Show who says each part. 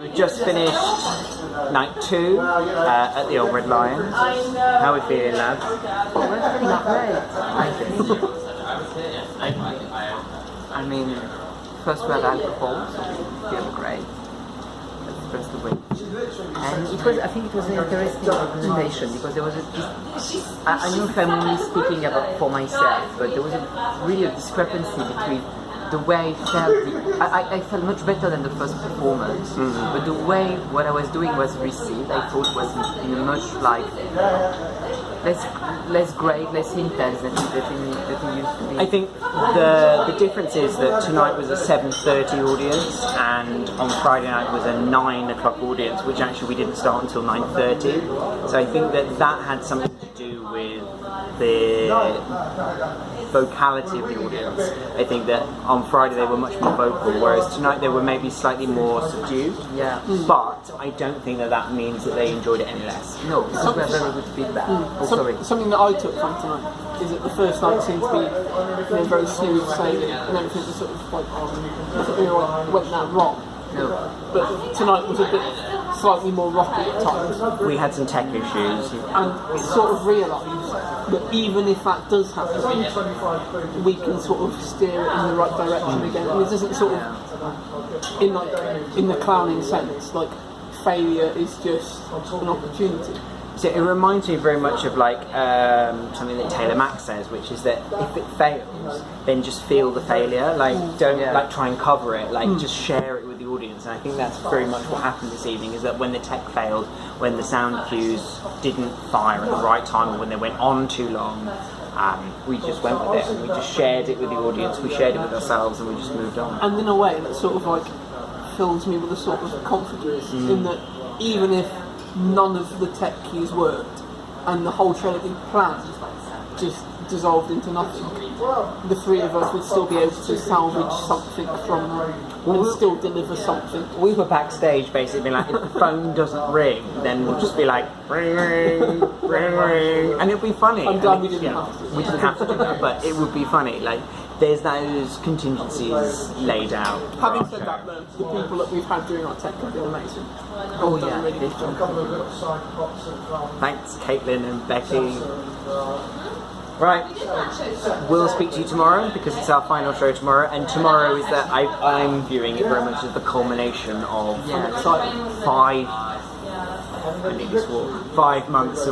Speaker 1: We just finished night 2 at the Old Red Lion. How are we feeling, lads?
Speaker 2: We're feeling great, I think. I mean, first we had alcohol, so we feel great. That's first the way. And I think it was an interesting representation because there was I knew if I'm only speaking about for myself, but there was really a discrepancy between the way I felt. I felt much better than the first performance, but the way what I was doing was received, I thought was in a much less great, less intense than it used to be.
Speaker 1: I think the difference is that tonight was a 7:30 audience and on Friday night was a 9 o'clock audience, which actually we didn't start until 9:30. So I think that had something to do with the vocality of the audience. I think that on Friday they were much more vocal, whereas tonight they were maybe slightly more subdued.
Speaker 2: Yeah.
Speaker 1: But I don't think that means that they enjoyed it any less.
Speaker 2: No, because we had very good feedback.
Speaker 3: Something that I took from tonight is that the first night seemed to be very smooth sailing and everything was sort of like went that wrong.
Speaker 2: No.
Speaker 3: But tonight was a bit slightly more rocky at times.
Speaker 1: We had some tech issues.
Speaker 3: And sort of realised that even if that does happen, we can sort of steer it in the right direction again. And it doesn't sort of, in the clowning sense, like failure is just an opportunity.
Speaker 1: So it reminds me very much of something that Taylor Mack says, which is that if it fails, then just feel the failure. Don't try and cover it. Just share it with the audience. And I think that's very much what happened this evening. Is that when the tech failed, when the sound cues didn't fire at the right time, or when they went on too long, we just went with it and we just shared it with the audience. We shared it with ourselves, and we just moved on.
Speaker 3: And in a way, that sort of fills me with a sort of confidence in that even if none of the tech cues worked and the whole show that we planned just dissolved into nothing, the three of us would still be able to salvage something from and still deliver something.
Speaker 1: We were backstage basically like, if the phone doesn't ring, then we'll just be like, ring, ring, ring, ring, and it'll be funny.
Speaker 3: I'm glad we didn't have to.
Speaker 1: We didn't have to do that, but it would be funny. There's those contingencies laid out.
Speaker 3: Having said that, though, the people that we've had doing our tech have been amazing.
Speaker 2: Oh yeah,
Speaker 3: really good job.
Speaker 1: Thanks, Caitlin and Becky. Right, we'll speak to you tomorrow because it's our final show tomorrow, and tomorrow is that I'm viewing it very much as the culmination of 5 months of